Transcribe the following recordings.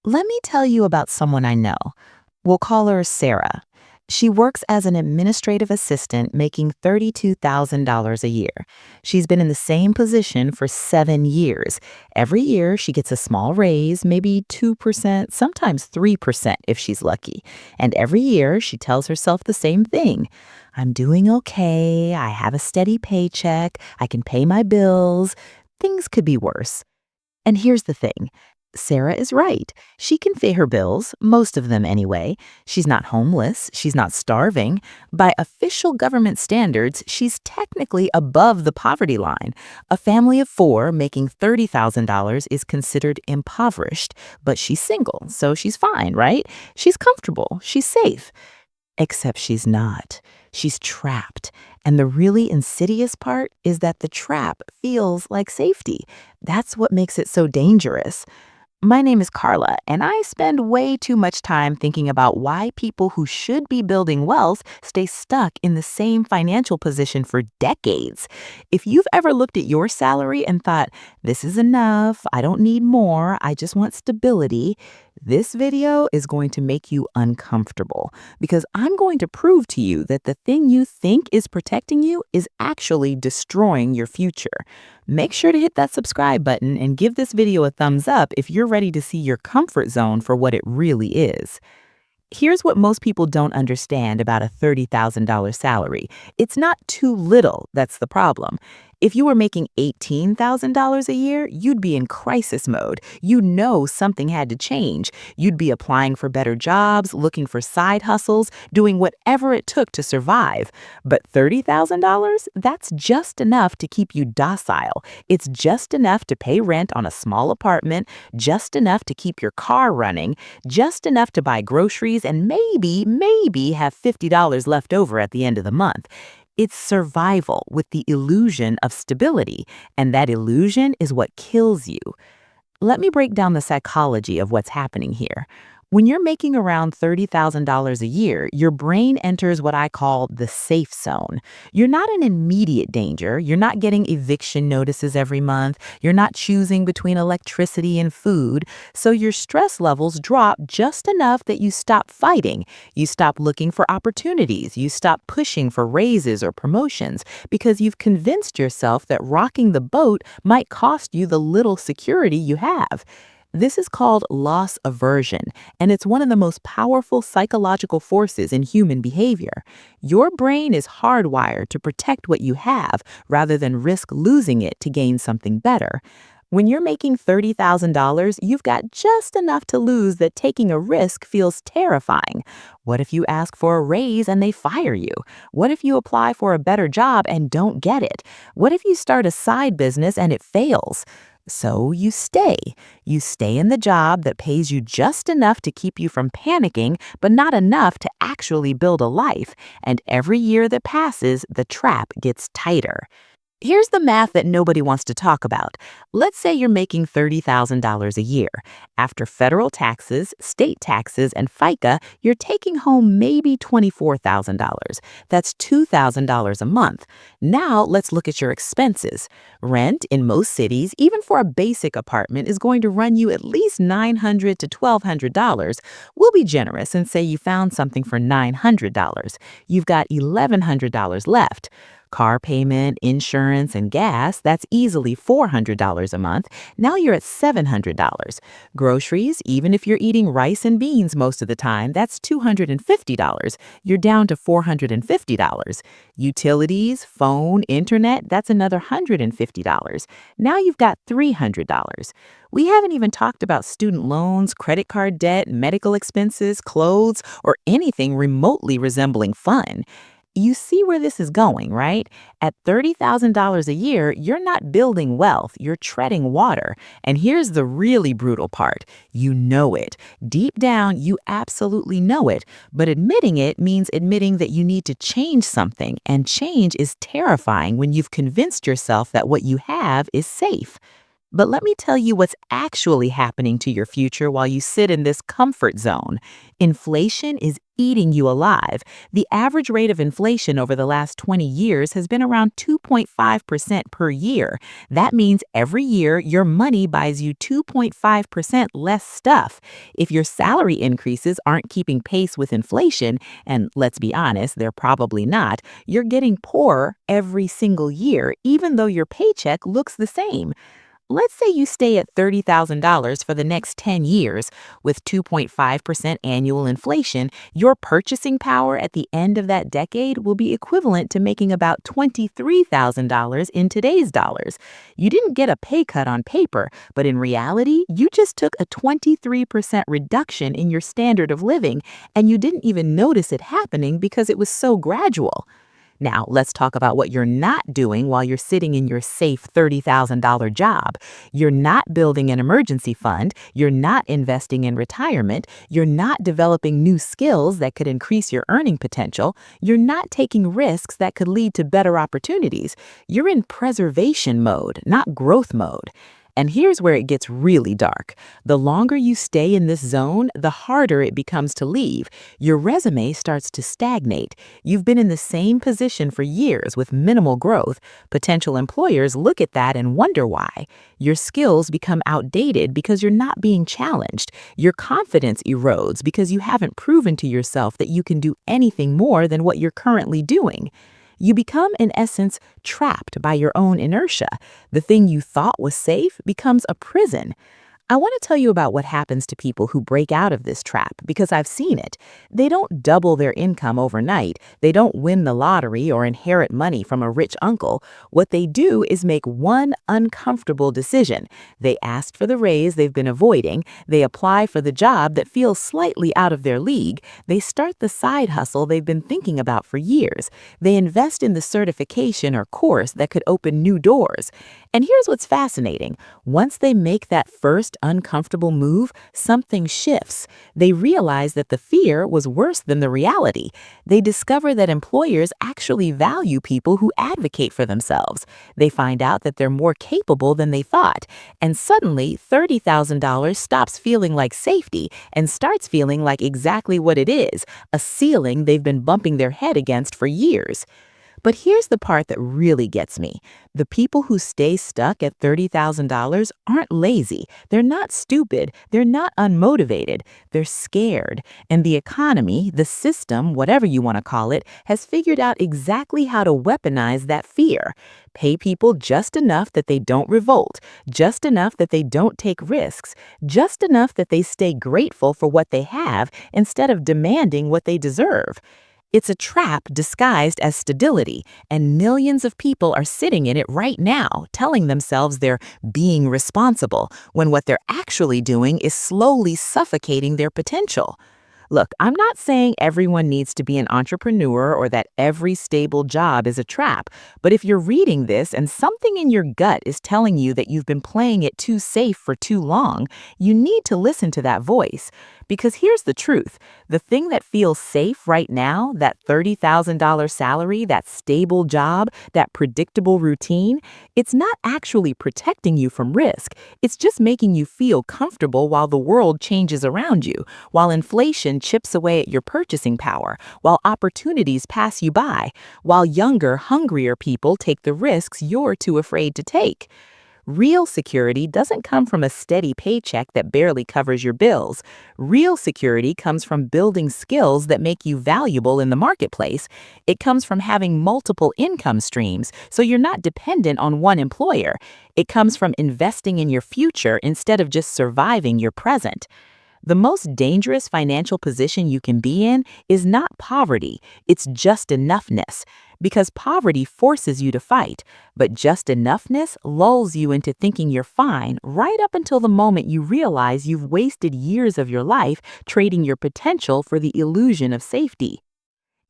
Let me tell you about someone I know. We'll call her Sarah. She works as an administrative assistant making $32,000 a year. She's been in the same position for 7 years. Every year, she gets a small raise, maybe 2%, sometimes 3% if she's lucky. And every year, she tells herself the same thing. I'm doing okay. I have a steady paycheck. I can pay my bills. Things could be worse. And here's the thing. Sarah is right. She can pay her bills, most of them anyway. She's not homeless. She's not starving. By official government standards, she's technically above the poverty line. A family of four making $30,000 is considered impoverished, but she's single, so she's fine, right? She's comfortable. She's safe. Except she's not. She's trapped. And the really insidious part is that the trap feels like safety. That's what makes it so dangerous. My name is Carla, and I spend way too much time thinking about why people who should be building wealth stay stuck in the same financial position for decades. If you've ever looked at your salary and thought, this is enough, I don't need more, I just want stability, this video is going to make you uncomfortable because I'm going to prove to you that the thing you think is protecting you is actually destroying your future. Make sure to hit that subscribe button and give this video a thumbs up if you're ready to see your comfort zone for what it really is. Here's what most people don't understand about a $30,000 salary. It's not too little that's the problem. If you were making $18,000 a year, you'd be in crisis mode. You know something had to change. You'd be applying for better jobs, looking for side hustles, doing whatever it took to survive. But $30,000? That's just enough to keep you docile. It's just enough to pay rent on a small apartment, just enough to keep your car running, just enough to buy groceries, and maybe have $50 left over at the end of the month. It's survival with the illusion of stability, and that illusion is what kills you. Let me break down the psychology of what's happening here. When you're making around $30,000 a year, your brain enters what I call the safe zone. You're not in immediate danger. You're not getting eviction notices every month. You're not choosing between electricity and food. So your stress levels drop just enough that you stop fighting. You stop looking for opportunities. You stop pushing for raises or promotions because you've convinced yourself that rocking the boat might cost you the little security you have. This is called loss aversion, and it's one of the most powerful psychological forces in human behavior. Your brain is hardwired to protect what you have rather than risk losing it to gain something better. When you're making $30,000, you've got just enough to lose that taking a risk feels terrifying. What if you ask for a raise and they fire you? What if you apply for a better job and don't get it? What if you start a side business and it fails? So you stay. You stay in the job that pays you just enough to keep you from panicking, but not enough to actually build a life. And every year that passes, the trap gets tighter. Here's the math that nobody wants to talk about. Let's say you're making $30,000 a year. After federal taxes, state taxes, and FICA, you're taking home maybe $24,000. That's $2,000 a month. Now let's look at your expenses. Rent in most cities, even for a basic apartment, is going to run you at least $900 to $1,200. We'll be generous and say you found something for $900. You've got $1,100 left. Car payment, insurance, and gas, that's easily $400 a month. Now you're at $700. Groceries, even if you're eating rice and beans most of the time, that's $250. You're down to $450. Utilities, phone, internet, that's another $150. Now you've got $300. We haven't even talked about student loans, credit card debt, medical expenses, clothes, or anything remotely resembling fun. You see where this is going, right? At $30,000 a year, you're not building wealth, you're treading water. And here's the really brutal part. You know it. Deep down, you absolutely know it. But admitting it means admitting that you need to change something. And change is terrifying when you've convinced yourself that what you have is safe. But let me tell you what's actually happening to your future while you sit in this comfort zone. Inflation is eating you alive. The average rate of inflation over the last 20 years has been around 2.5% per year. That means every year your money buys you 2.5% less stuff. If your salary increases aren't keeping pace with inflation, and let's be honest, they're probably not, you're getting poorer every single year, even though your paycheck looks the same. Let's say you stay at $30,000 for the next 10 years. With 2.5% annual inflation, your purchasing power at the end of that decade will be equivalent to making about $23,000 in today's dollars. You didn't get a pay cut on paper, but in reality, you just took a 23% reduction in your standard of living, and you didn't even notice it happening because it was so gradual. Now, let's talk about what you're not doing while you're sitting in your safe $30,000 job. You're not building an emergency fund. You're not investing in retirement. You're not developing new skills that could increase your earning potential. You're not taking risks that could lead to better opportunities. You're in preservation mode, not growth mode. And here's where it gets really dark. The longer you stay in this zone, the harder it becomes to leave. Your resume starts to stagnate. You've been in the same position for years with minimal growth. Potential employers look at that and wonder why. Your skills become outdated because you're not being challenged. Your confidence erodes because you haven't proven to yourself that you can do anything more than what you're currently doing. You become, in essence, trapped by your own inertia. The thing you thought was safe becomes a prison. I want to tell you about what happens to people who break out of this trap because I've seen it. They don't double their income overnight. They don't win the lottery or inherit money from a rich uncle. What they do is make one uncomfortable decision. They ask for the raise they've been avoiding. They apply for the job that feels slightly out of their league. They start the side hustle they've been thinking about for years. They invest in the certification or course that could open new doors. And here's what's fascinating. Once they make that first uncomfortable move, something shifts. They realize that the fear was worse than the reality. They discover that employers actually value people who advocate for themselves. They find out that they're more capable than they thought. And suddenly, $30,000 stops feeling like safety and starts feeling like exactly what it is, a ceiling they've been bumping their head against for years. But here's the part that really gets me. The people who stay stuck at $30,000 aren't lazy. They're not stupid. They're not unmotivated. They're scared. And the economy, the system, whatever you want to call it, has figured out exactly how to weaponize that fear. Pay people just enough that they don't revolt, just enough that they don't take risks, just enough that they stay grateful for what they have instead of demanding what they deserve. It's a trap disguised as stability, and millions of people are sitting in it right now, telling themselves they're being responsible, when what they're actually doing is slowly suffocating their potential. Look, I'm not saying everyone needs to be an entrepreneur or that every stable job is a trap, but if you're reading this and something in your gut is telling you that you've been playing it too safe for too long, you need to listen to that voice. Because here's the truth. The thing that feels safe right now, that $30,000 salary, that stable job, that predictable routine, it's not actually protecting you from risk. It's just making you feel comfortable while the world changes around you, while inflation chips away at your purchasing power, while opportunities pass you by, while younger, hungrier people take the risks you're too afraid to take. Real security doesn't come from a steady paycheck that barely covers your bills. Real security comes from building skills that make you valuable in the marketplace. It comes from having multiple income streams, so you're not dependent on one employer. It comes from investing in your future instead of just surviving your present. The most dangerous financial position you can be in is not poverty, it's just enoughness. Because poverty forces you to fight, but just enoughness lulls you into thinking you're fine right up until the moment you realize you've wasted years of your life trading your potential for the illusion of safety.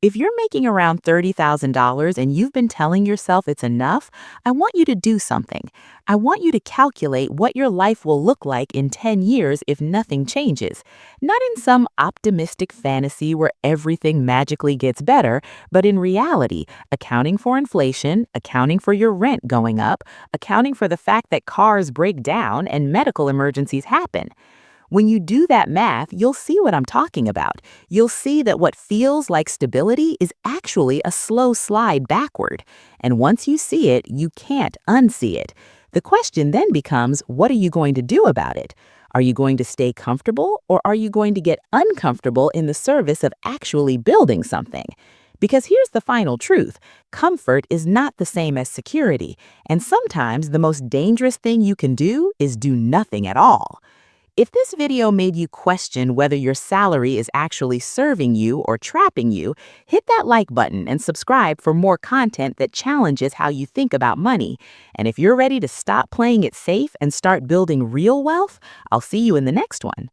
If you're making around $30,000 and you've been telling yourself it's enough, I want you to do something. I want you to calculate what your life will look like in 10 years if nothing changes. Not in some optimistic fantasy where everything magically gets better, but in reality, accounting for inflation, accounting for your rent going up, accounting for the fact that cars break down and medical emergencies happen. When you do that math, you'll see what I'm talking about. You'll see that what feels like stability is actually a slow slide backward. And once you see it, you can't unsee it. The question then becomes, what are you going to do about it? Are you going to stay comfortable, or are you going to get uncomfortable in the service of actually building something? Because here's the final truth: comfort is not the same as security, and sometimes the most dangerous thing you can do is do nothing at all. If this video made you question whether your salary is actually serving you or trapping you, hit that like button and subscribe for more content that challenges how you think about money. And if you're ready to stop playing it safe and start building real wealth, I'll see you in the next one.